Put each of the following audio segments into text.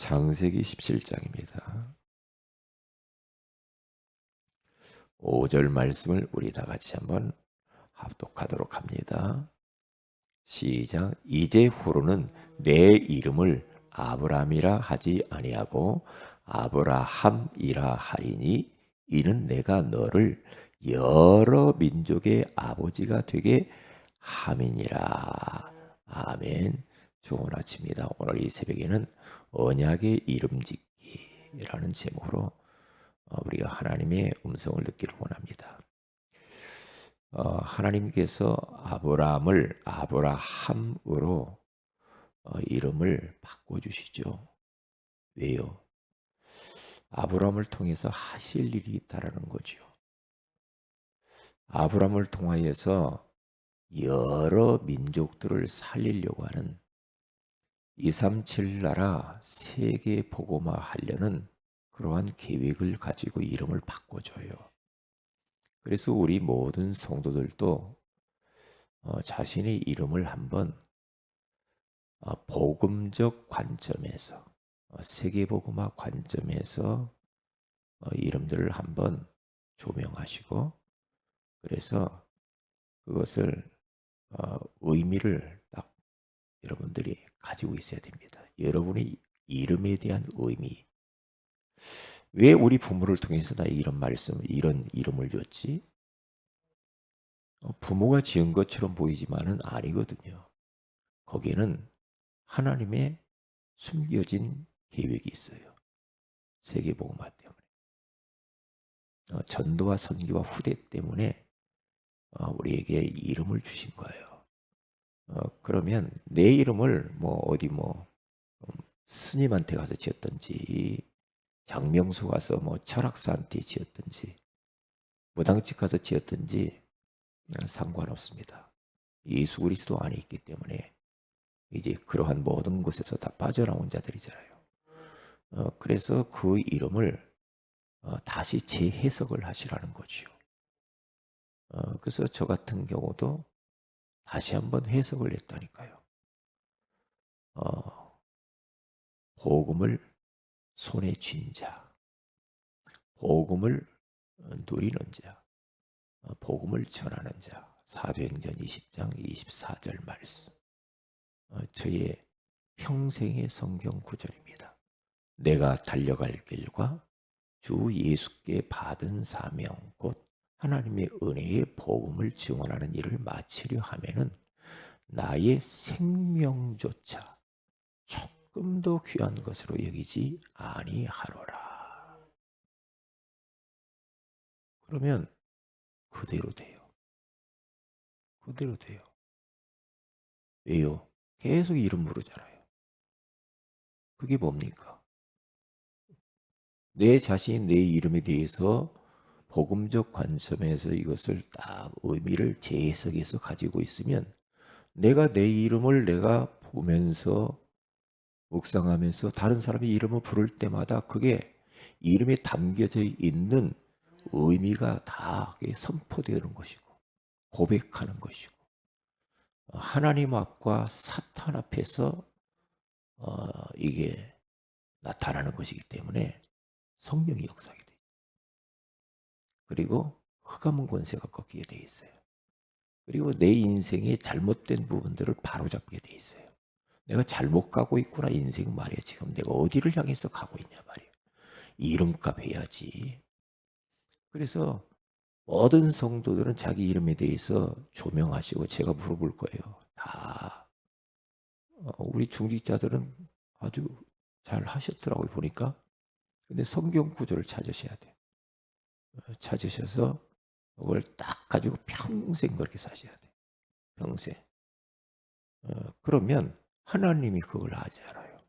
창세기 17장입니다. 5절 말씀을 우리 다 같이 한번 합독하도록 합니다. 시작. 이제 후로는 내 이름을 아브람이라 하지 아니하고 아브라함이라 하리니 이는 내가 너를 여러 민족의 아버지가 되게 함이니라. 아멘. 좋은 아침입니다. 오늘 이 새벽에는 언약의 이름짓기라는 제목으로 우리가 하나님의 음성을 듣기를 원합니다. 하나님께서 아브라함을 아브라함으로 이름을 바꿔주시죠. 왜요? 아브라함을 통해서 하실 일이 있다라는 거죠. 아브라함을 통하여서 여러 민족들을 살리려고 하는 237 나라 세계 복음화 하려는 그러한 계획을 가지고 이름을 바꿔줘요. 그래서 우리 모든 성도들도 자신의 이름을 한번 복음적 관점에서 세계복음화 관점에서 이름들을 한번 조명하시고 그래서 그것을 의미를 딱 여러분들이 가지고 있어야 됩니다. 여러분의 이름에 대한 의미. 왜 우리 부모를 통해서 나 이런 말씀, 이런 이름을 줬지? 부모가 지은 것처럼 보이지만은 아니거든요. 거기에는 하나님의 숨겨진 계획이 있어요. 세계복음화 때문에. 전도와 선교와 후대 때문에 우리에게 이름을 주신 거예요. 그러면 내 이름을 어디 스님한테 가서 지었든지 장명수 가서 철학사한테 지었든지 무당집 가서 지었든지 상관없습니다. 예수 그리스도 안에 있기 때문에 이제 그러한 모든 곳에서 다 빠져나온 자들이잖아요. 그래서 그 이름을 다시 재해석을 하시라는 거죠. 그래서 저 같은 경우도 다시 한번 해석을 했다니까요. 복음을 손에 쥔 자, 복음을 누리는 자, 복음을 전하는 자. 사도행전 20장 24절 말씀. 저의 평생의 성경 구절입니다. 내가 달려갈 길과 주 예수께 받은 사명 곧 하나님의 은혜의 복음을 증언하는 일을 마치려 하면은 나의 생명조차 조금도 귀한 것으로 여기지 아니하노라. 그러면 그대로 돼요. 그대로 돼요. 왜요? 계속 이름 부르잖아요. 그게 뭡니까? 내 자신, 내 이름에 대해서 복음적 관점에서 이것을 딱 의미를 재해석해서 가지고 있으면 내가 내 이름을 내가 보면서 묵상하면서 다른 사람의 이름을 부를 때마다 그게 이름에 담겨져 있는 의미가 다 선포되는 것이고 고백하는 것이고 하나님 앞과 사탄 앞에서 이게 나타나는 것이기 때문에 성령이 역사하게 돼요. 그리고 흑암은 권세가 꺾이게 돼 있어요. 그리고 내 인생의 잘못된 부분들을 바로잡게 돼 있어요. 내가 잘못 가고 있구나 인생 말이야. 지금 내가 어디를 향해서 가고 있냐 말이에요. 이름값 해야지. 그래서 모든 성도들은 자기 이름에 대해서 조명하시고 제가 물어볼 거예요. 다 우리 중직자들은 아주 잘 하셨더라고요 보니까. 근데 성경 구절을 찾으셔야 돼요. 찾으셔서 그걸 딱 가지고 평생 그렇게 사셔야 돼요. 평생. 그러면 하나님이 그걸 하지 않아요.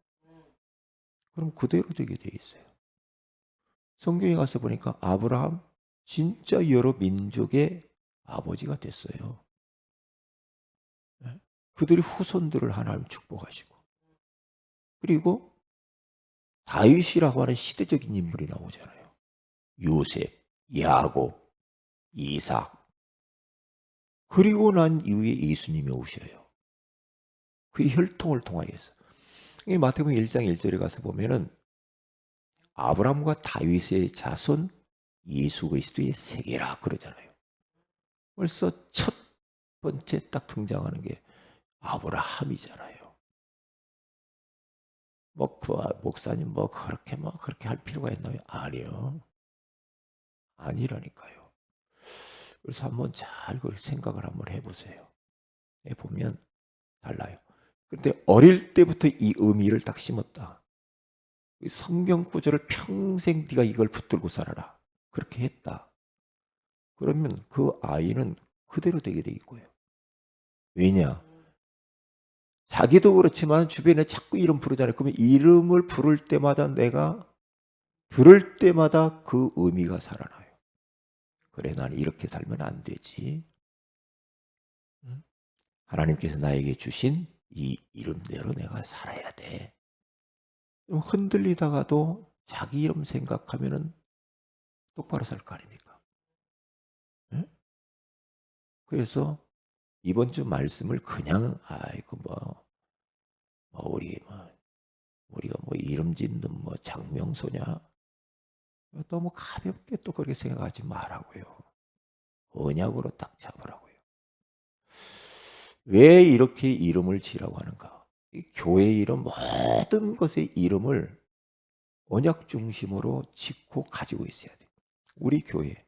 그럼 그대로 되게 돼 있어요. 성경에 가서 보니까 아브라함 진짜 여러 민족의 아버지가 됐어요. 그들의 후손들을 하나님 축복하시고 그리고 다윗이라고 하는 시대적인 인물이 나오잖아요. 요셉, 야곱, 이삭 그리고 난 이후에 예수님이 오셔요. 그 혈통을 통하여서 이 마태복음 1장 1절에 가서 보면은 아브라함과 다윗의 자손 예수 그리스도의 세계라 그러잖아요. 벌써 첫 번째 딱 등장하는 게 아브라함이잖아요. 뭐 그 목사님 뭐 그렇게 할 필요가 있나요? 아니요. 아니라니까요. 그래서 한번 잘 그렇게 생각을 한번 해보세요. 해보면 달라요. 근데 어릴 때부터 이 의미를 딱 심었다. 성경 구절을 평생 네가 이걸 붙들고 살아라. 그렇게 했다. 그러면 그 아이는 그대로 되게 돼 있고요. 왜냐? 자기도 그렇지만 주변에 자꾸 이름 부르잖아요. 그러면 이름을 부를 때마다 내가 들을 때마다 그 의미가 살아나요. 그래, 나는 이렇게 살면 안 되지. 하나님께서 나에게 주신 이 이름대로 내가 살아야 돼. 흔들리다가도 자기 이름 생각하면은 똑바로 살 거 아닙니까? 네? 그래서 이번 주 말씀을 그냥 아이고 우리가 뭐 이름 짓는 뭐 장명소냐 너무 가볍게 또 그렇게 생각하지 말라고요. 언약으로 딱 잡으라고요. 왜 이렇게 이름을 지라고 하는가? 이 교회 이름 모든 것의 이름을 언약 중심으로 짓고 가지고 있어야 돼요. 우리 교회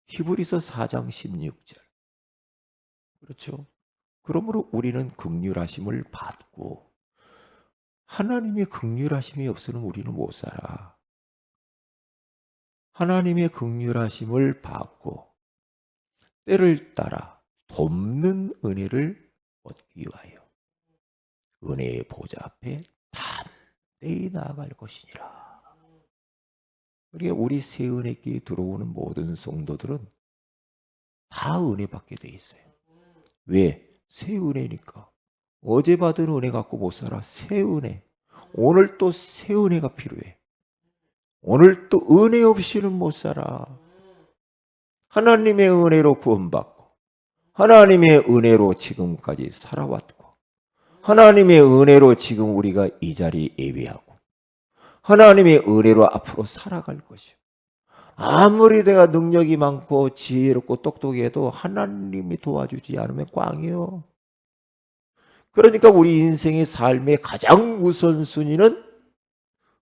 히브리서 4장 16절 그렇죠? 그러므로 우리는 긍휼하심을 받고 하나님의 긍휼하심이 없으면 우리는 못 살아. 하나님의 긍휼하심을 받고 때를 따라 돕는 은혜를 얻기 위하여 은혜의 보좌 앞에 담대히 나아갈 것이니라. 그러니까 우리 새은혜교에 들어오는 모든 성도들은 다 은혜 받게 돼 있어요. 왜? 새 은혜니까. 어제 받은 은혜 갖고 못 살아. 새 은혜. 오늘 또 새 은혜가 필요해. 오늘 또 은혜 없이는 못 살아. 하나님의 은혜로 구원받고 하나님의 은혜로 지금까지 살아왔고 하나님의 은혜로 지금 우리가 이 자리에 예배하고 하나님의 은혜로 앞으로 살아갈 것이요. 아무리 내가 능력이 많고 지혜롭고 똑똑해도 하나님이 도와주지 않으면 꽝이요. 그러니까 우리 인생의 삶의 가장 우선순위는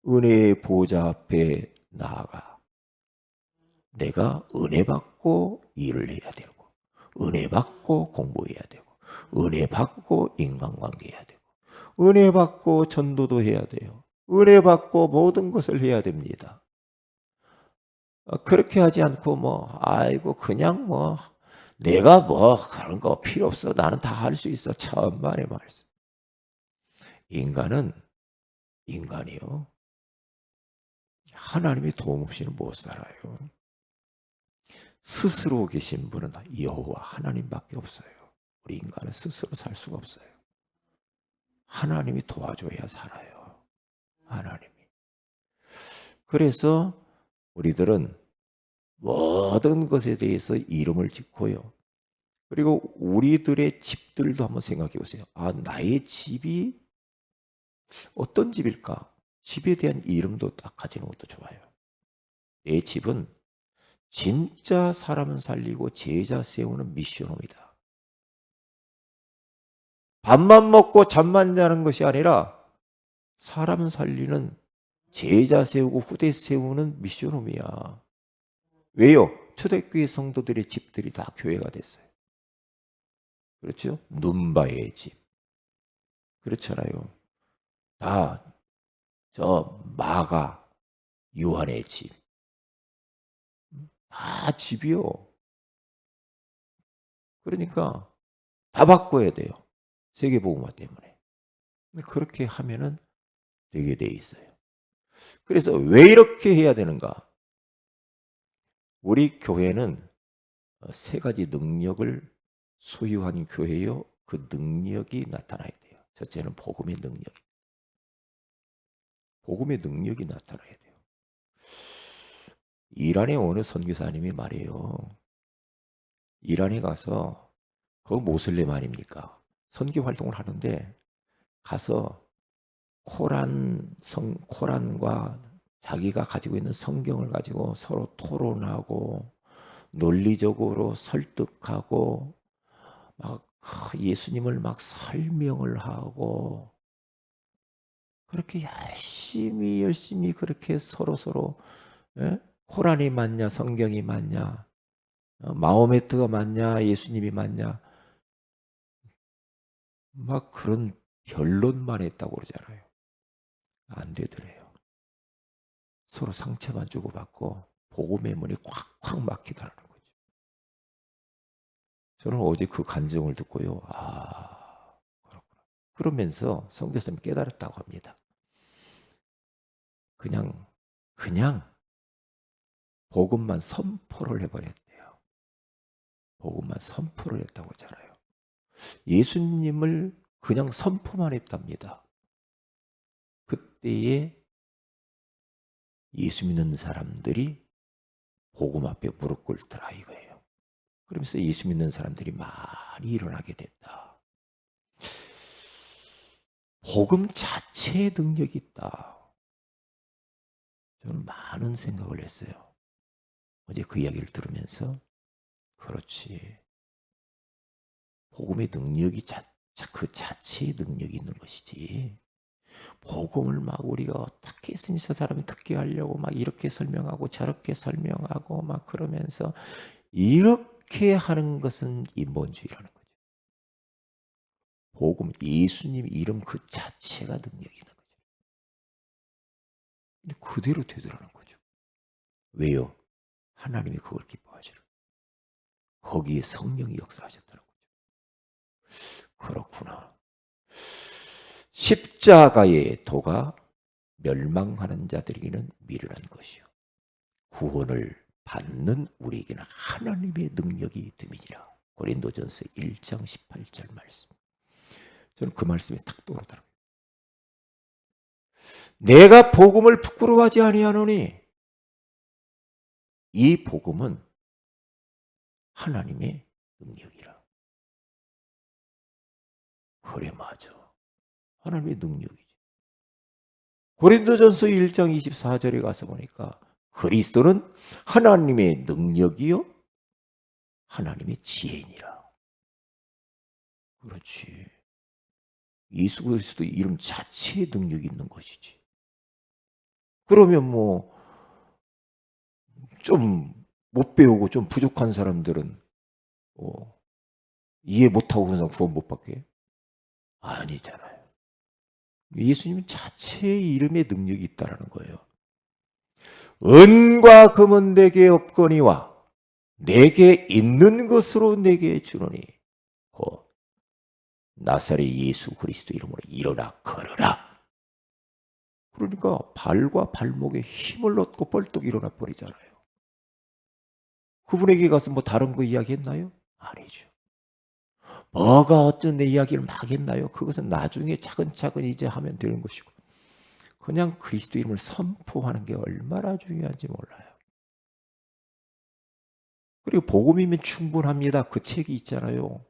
은혜의 보좌 앞에 나아가 내가 은혜 받고 일을 해야 되고 은혜 받고 공부해야 되고 은혜 받고 인간관계 해야 되고 은혜 받고 전도도 해야 돼요. 은혜 받고 모든 것을 해야 됩니다. 그렇게 하지 않고 아이고 그냥 내가 그런 거 필요 없어. 나는 다 할 수 있어. 천만의 말씀. 인간은 인간이요. 하나님의 도움 없이는 못 살아요. 스스로 계신 분은 여호와 하나님밖에 없어요. 우리 인간은 스스로 살 수가 없어요. 하나님이 도와줘야 살아요. 하나님이. 그래서 우리들은 모든 것에 대해서 이름을 짓고요. 그리고 우리들의 집들도 한번 생각해 보세요. 나의 집이 어떤 집일까? 집에 대한 이름도 딱 가지는 것도 좋아요. 내 집은 진짜 사람 살리고 제자 세우는 미션홈이다. 밥만 먹고 잠만 자는 것이 아니라 사람 살리는 제자 세우고 후대 세우는 미션홈이야. 왜요? 초대교회 성도들의 집들이 다 교회가 됐어요. 그렇죠? 눈바의 집. 그렇잖아요. 다 저 마가 요한의 집. 다 집이요. 그러니까 다 바꿔야 돼요. 세계복음화 때문에. 그렇게 하면은 되게 돼 있어요. 그래서 왜 이렇게 해야 되는가? 우리 교회는 세 가지 능력을 소유한 교회요. 그 능력이 나타나야 돼요. 첫째는 복음의 능력. 복음의 능력이 나타나야 돼요. 이란의 어느 선교사님이 말이에요. 이란에 가서 그 모슬렘 아닙니까? 선교 활동을 하는데 가서 코란과 자기가 가지고 있는 성경을 가지고 서로 토론하고 논리적으로 설득하고 막 예수님을 막 설명을 하고 그렇게 열심히 그렇게 서로 예? 코란이 맞냐 성경이 맞냐 마호메트가 맞냐 예수님이 맞냐 막 그런 변론만 했다고 그러잖아요. 안 되더래요. 서로 상처만 주고받고 복음의 문이 콱콱 막히더라는 거죠. 저는 어제 그 간증을 듣고요. 그렇구나. 그러면서 선교사님이 깨달았다고 합니다. 그냥 복음만 선포를 해버렸대요. 복음만 선포를 했다고 하잖아요. 예수님을 그냥 선포만 했답니다. 그때에 예수 믿는 사람들이 복음 앞에 무릎 꿇더라 이거예요. 그러면서 예수 믿는 사람들이 많이 일어나게 됐다. 복음 자체의 능력이 있다. 저는 많은 생각을 했어요. 어제 그 이야기를 들으면서 그렇지. 복음의 능력이 그 자체의 능력이 있는 것이지. 복음을 막 우리가 어떻게 했으니 저 사람이 듣게 하려고 막 이렇게 설명하고 저렇게 설명하고 막 그러면서 이렇게 하는 것은 인본주의라는 거죠. 복음, 예수님 이름 그 자체가 능력이 있는 거죠. 근데 그대로 되더라는 거죠. 왜요? 하나님이 그걸 기뻐하시는 거기에 성령이 역사하셨다는 거죠. 그렇구나. 십자가의 도가 멸망하는 자들에게는 미련한 것이요. 구원을 받는 우리에게는 하나님의 능력이 됨이니라. 고린도전서 1장 18절 말씀. 저는 그 말씀이 탁 떠오르더라고요. 내가 복음을 부끄러워하지 아니하노니 이 복음은 하나님의 능력이라. 그래 맞아. 하나님의 능력이지. 고린도전서 1장 24절에 가서 보니까 그리스도는 하나님의 능력이요 하나님의 지혜니라. 그렇지. 예수 그리스도 이름 자체의 능력이 있는 것이지. 그러면 뭐 좀 못 배우고 좀 부족한 사람들은 이해 못하고 그런 사람 구원 못 받게? 아니잖아요. 예수님 자체의 이름에 능력이 있다라는 거예요. 은과 금은 내게 없거니와 내게 있는 것으로 내게 주노니 나사렛 예수 그리스도 이름으로 일어나 걸어라. 그러니까 발과 발목에 힘을 얻고 벌떡 일어나 버리잖아요. 그분에게 가서 뭐 다른 거 이야기했나요? 아니죠. 뭐가 어쩐 내 이야기를 막 했나요? 그것은 나중에 차근차근 이제 하면 되는 것이고 그냥 그리스도 이름을 선포하는 게 얼마나 중요한지 몰라요. 그리고 복음이면 충분합니다. 그 책이 있잖아요.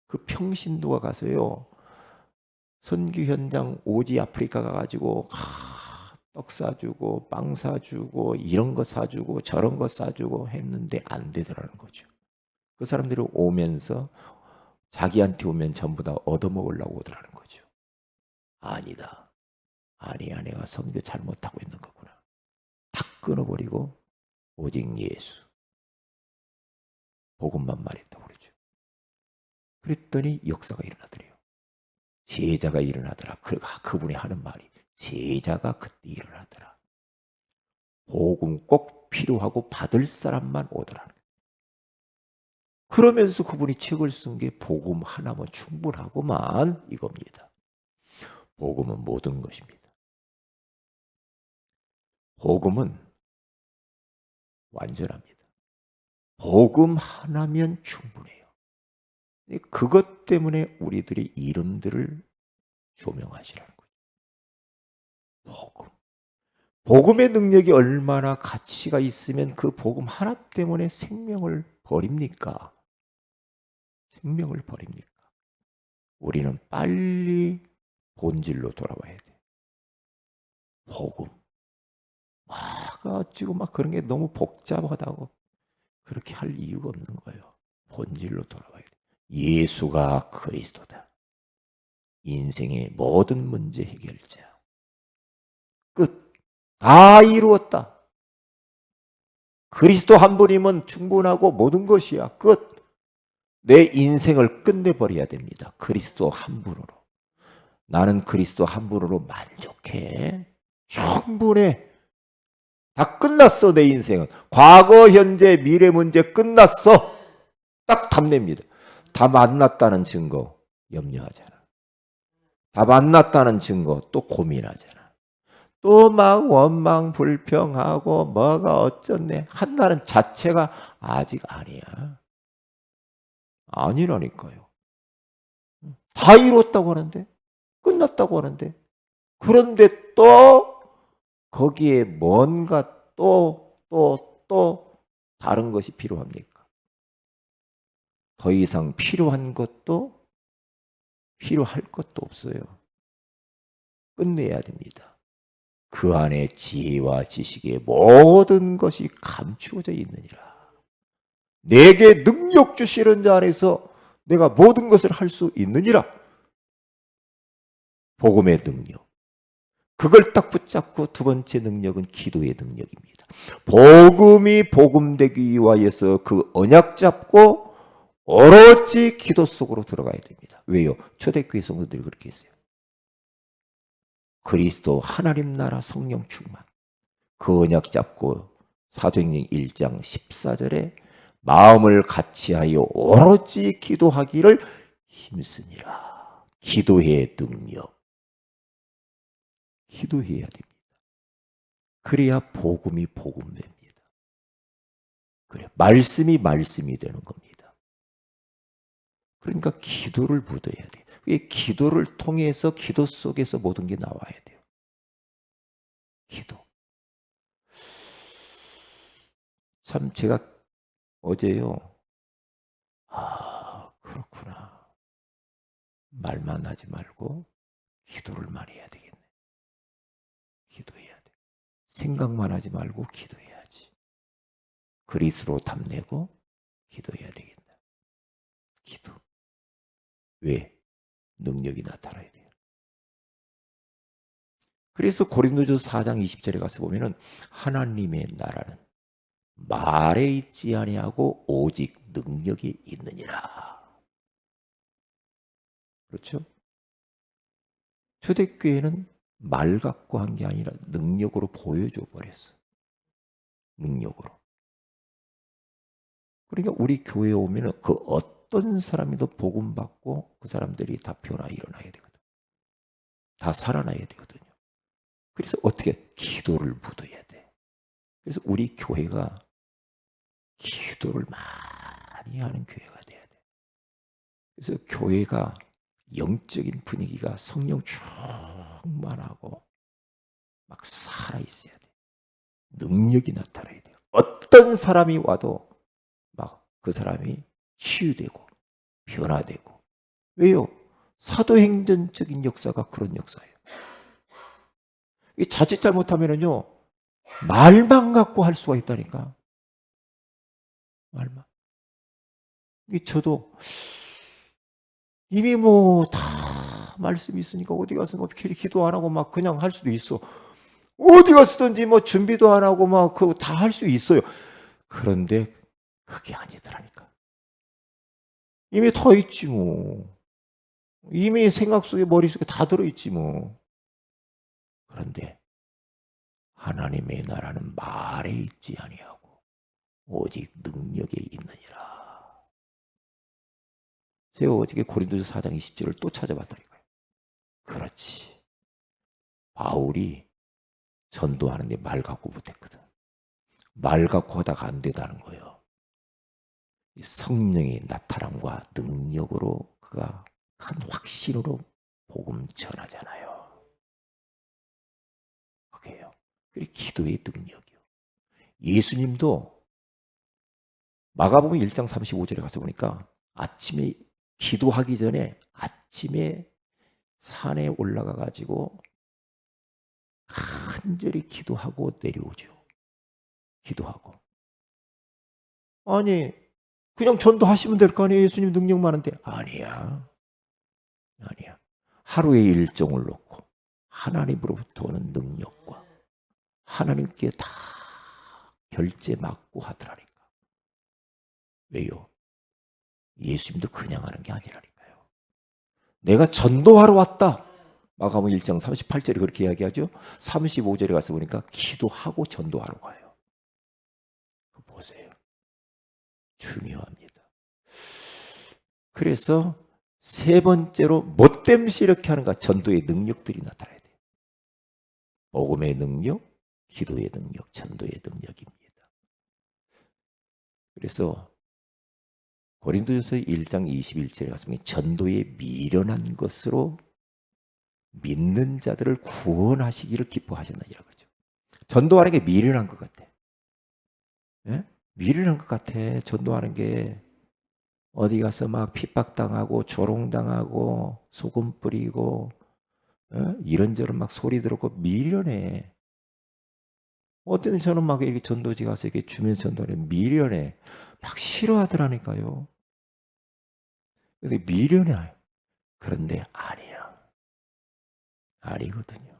그 평신도가 가서요. 선교 현장 오지 아프리카 가가지고 떡 사주고 빵 사주고 이런 거 사주고 저런 거 사주고 했는데 안 되더라는 거죠. 그 사람들이 오면서 자기한테 오면 전부 다 얻어먹으려고 오더라는 거죠. 아니다. 아니야 내가 선교 잘못하고 있는 거구나. 탁 끊어버리고 오직 예수. 복음만 말했다고 그러죠. 그랬더니 역사가 일어나더래요. 제자가 일어나더라. 그분이 하는 말이 제자가 그때 일어나더라. 복음 꼭 필요하고 받을 사람만 오더라. 그러면서 그분이 책을 쓴 게 복음 하나면 충분하구만 이겁니다. 복음은 모든 것입니다. 복음은 완전합니다. 복음 하나면 충분해요. 그것 때문에 우리들의 이름들을 조명하시라는 거예요. 복음. 복음의 능력이 얼마나 가치가 있으면 그 복음 하나 때문에 생명을 버립니까? 생명을 버립니까? 우리는 빨리 본질로 돌아와야 돼. 복음. 가지고 막 그런 게 너무 복잡하다고 그렇게 할 이유가 없는 거예요. 본질로 돌아와야 돼. 예수가 그리스도다. 인생의 모든 문제 해결자. 끝. 다 이루었다. 그리스도 한 분이면 충분하고 모든 것이야. 끝. 내 인생을 끝내버려야 됩니다. 그리스도 한 분으로. 나는 그리스도 한 분으로 만족해. 충분해. 다 끝났어, 내 인생은. 과거, 현재, 미래 문제 끝났어. 딱 답냅니다. 다 만났다는 증거 염려하잖아. 다 만났다는 증거 또 고민하잖아. 또 막 원망 불평하고 뭐가 어쩌네 한다는 자체가 아직 아니야. 아니라니까요. 다 이뤘다고 하는데, 끝났다고 하는데, 그런데 또 거기에 뭔가 또 다른 것이 필요합니까? 더 이상 필요한 것도 필요할 것도 없어요. 끝내야 됩니다. 그 안에 지혜와 지식의 모든 것이 감추어져 있느니라. 내게 능력 주시는 자 안에서 내가 모든 것을 할 수 있느니라. 복음의 능력. 그걸 딱 붙잡고 두 번째 능력은 기도의 능력입니다. 복음이 복음되기 위하여서 그 언약 잡고 오로지 기도 속으로 들어가야 됩니다. 왜요? 초대교회 성도들이 그렇게 했어요. 그리스도 하나님 나라 성령 충만. 그 언약 잡고 사도행전 1장 14절에 마음을 같이하여 오로지 기도하기를 힘쓰니라. 기도의 능력. 기도해야 됩니다. 그래야 복음이 복음됩니다. 그래, 말씀이 되는 겁니다. 그러니까 기도를 묻어야 돼요. 기도를 통해서 기도 속에서 모든 게 나와야 돼요. 기도. 참 제가 어제요. 그렇구나. 말만 하지 말고 기도를 많이 해야 되겠네. 기도해야 돼. 생각만 하지 말고 기도해야지. 그리스로 답내고 기도해야 되겠다. 기도. 왜? 능력이 나타나야 돼요. 그래서 고린도전서 4장 20절에 가서 보면은 하나님의 나라는 말에 있지 아니하고 오직 능력이 있느니라. 그렇죠? 초대교회는 말 갖고 한 게 아니라 능력으로 보여줘 버렸어. 능력으로. 그러니까 우리 교회에 오면은 그 어떤 사람이도 복음 받고 그 사람들이 다 변화 일어나야 되거든. 다 살아나야 되거든요. 그래서 어떻게 기도를 묻어야 돼. 그래서 우리 교회가 기도를 많이 하는 교회가 돼야 돼. 그래서 교회가 영적인 분위기가 성령 충만하고 막 살아있어야 돼. 능력이 나타나야 돼요. 어떤 사람이 와도 막 그 사람이 치유되고 변화되고. 왜요? 사도행전적인 역사가 그런 역사예요. 자칫 잘못하면은요, 말만 갖고 할 수가 있다니까. 말만. 저도 이미 뭐 다 말씀이 있으니까 어디 가서 뭐 기도 안 하고 막 그냥 할 수도 있어. 어디 갔든지 뭐 준비도 안 하고 막 그거 다 할 수 있어요. 그런데 그게 아니더라니까. 이미 더 있지 뭐. 이미 생각 속에 머릿속에 다 들어있지 뭐. 그런데 하나님의 나라는 말에 있지 아니하고 오직 능력에 있느니라. 제가 어저께 고린도서 4장 20절을 또 찾아봤다니까요. 그렇지. 바울이 전도하는데 말 갖고 못했거든. 말 갖고 하다가 안 되다는 거예요. 성령의 나타남과 능력으로 그가 큰 확신으로 복음 전하잖아요. 그게요. 그게 기도의 능력이요. 예수님도 마가복음 1장 35절에 가서 보니까 아침에 기도하기 전에 아침에 산에 올라가 가지고 간절히 기도하고 내려오죠. 기도하고. 아니 그냥 전도하시면 될 거 아니에요. 예수님 능력 많은데. 아니야. 아니야. 하루의 일정을 놓고 하나님으로부터 오는 능력과 하나님께 다 결제 맞고 하더라니까. 왜요? 예수님도 그냥 하는 게 아니라니까요. 내가 전도하러 왔다. 마가복음 1장 38절에 그렇게 이야기하죠. 35절에 가서 보니까 기도하고 전도하러 가요. 그거 보세요. 중요합니다. 그래서 세 번째로 못됨시 이렇게 하는가? 전도의 능력들이 나타나야 돼요. 복음의 능력, 기도의 능력, 전도의 능력입니다. 그래서 고린도전서 1장 21절에 가서 전도에 미련한 것으로 믿는 자들을 구원하시기를 기뻐하셨느니라 그러죠. 전도하는 게 미련한 것 같아. 예? 미련한 것 같아. 전도하는 게 어디 가서 막 핍박당하고 조롱당하고 소금 뿌리고 이런저런 막 소리 들었고 미련해. 어떤 저는 막 이렇게 전도지 가서 이렇게 주면서 전도하는 미련해. 막 싫어하더라니까요. 근데 미련해. 그런데 아니야. 아니거든요.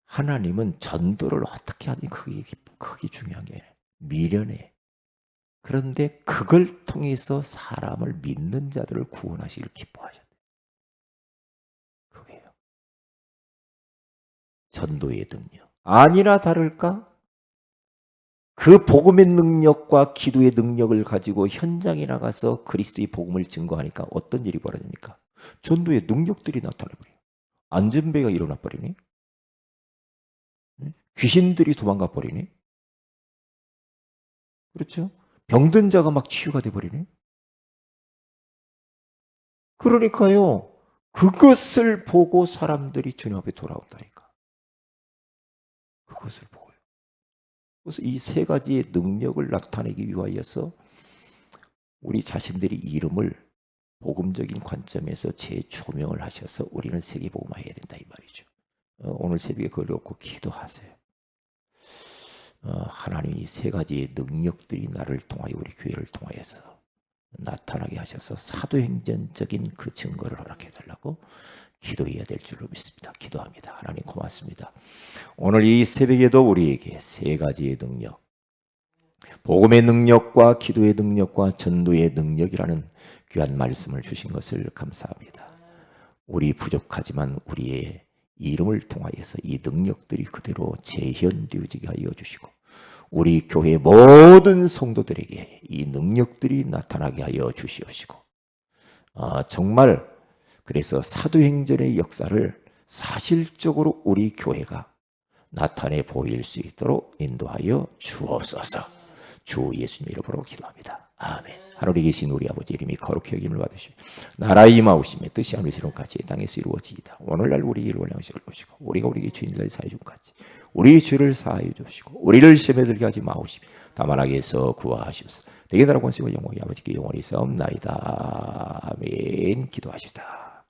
하나님은 전도를 어떻게 하니 그게 중요한 게 아니라 미련해. 그런데 그걸 통해서 사람을 믿는 자들을 구원하시기를 기뻐하셨대요. 그게요. 전도의 능력. 아니나 다를까? 그 복음의 능력과 기도의 능력을 가지고 현장에 나가서 그리스도의 복음을 증거하니까 어떤 일이 벌어집니까? 전도의 능력들이 나타나버려요. 안전배가 일어나 버리니? 귀신들이 도망가 버리니? 그렇죠? 병든 자가 막 치유가 돼 버리니? 그러니까요. 그것을 보고 사람들이 주님 앞에 돌아온다니까. 그것을 보고요. 그래서 이 세 가지의 능력을 나타내기 위하여서 우리 자신들의 이름을 복음적인 관점에서 재조명을 하셔서 우리는 세계복음화해야 된다 이 말이죠. 오늘 새벽에 그걸 놓고 기도하세요. 하나님이 이 세 가지의 능력들이 나를 통하여 우리 교회를 통하여서 나타나게 하셔서 사도행전적인 그 증거를 허락해 달라고 기도해야 될 줄로 믿습니다. 기도합니다. 하나님 고맙습니다. 오늘 이 새벽에도 우리에게 세 가지의 능력, 복음의 능력과 기도의 능력과 전도의 능력이라는 귀한 말씀을 주신 것을 감사합니다. 우리 부족하지만 우리의 이름을 통하여서 이 능력들이 그대로 재현되어지게 하여 주시고 우리 교회 모든 성도들에게 이 능력들이 나타나게 하여 주시옵시고 정말 그래서 사도행전의 역사를 사실적으로 우리 교회가 나타내 보일 수 있도록 인도하여 주옵소서. 주 예수님 이름으로 기도합니다. 아멘. 하늘에 계신 우리 아버지 이름이 거룩히 여김을 받으시고 나라의 임하오시며 뜻이 하늘처럼 같이 땅에서 이루어지이다. 오늘날 우리 일월 양식을 주시고 우리가 우리에게 주인자의 사해 준 같이 우리 죄를 사하여 주시고 우리를 시험에 들게 하지 마오시며 다만 악에서 구하시옵소서. 대개 나라 권세와 영광이 아버지께 영원히 싸움나이다. 아멘. 기도하시다.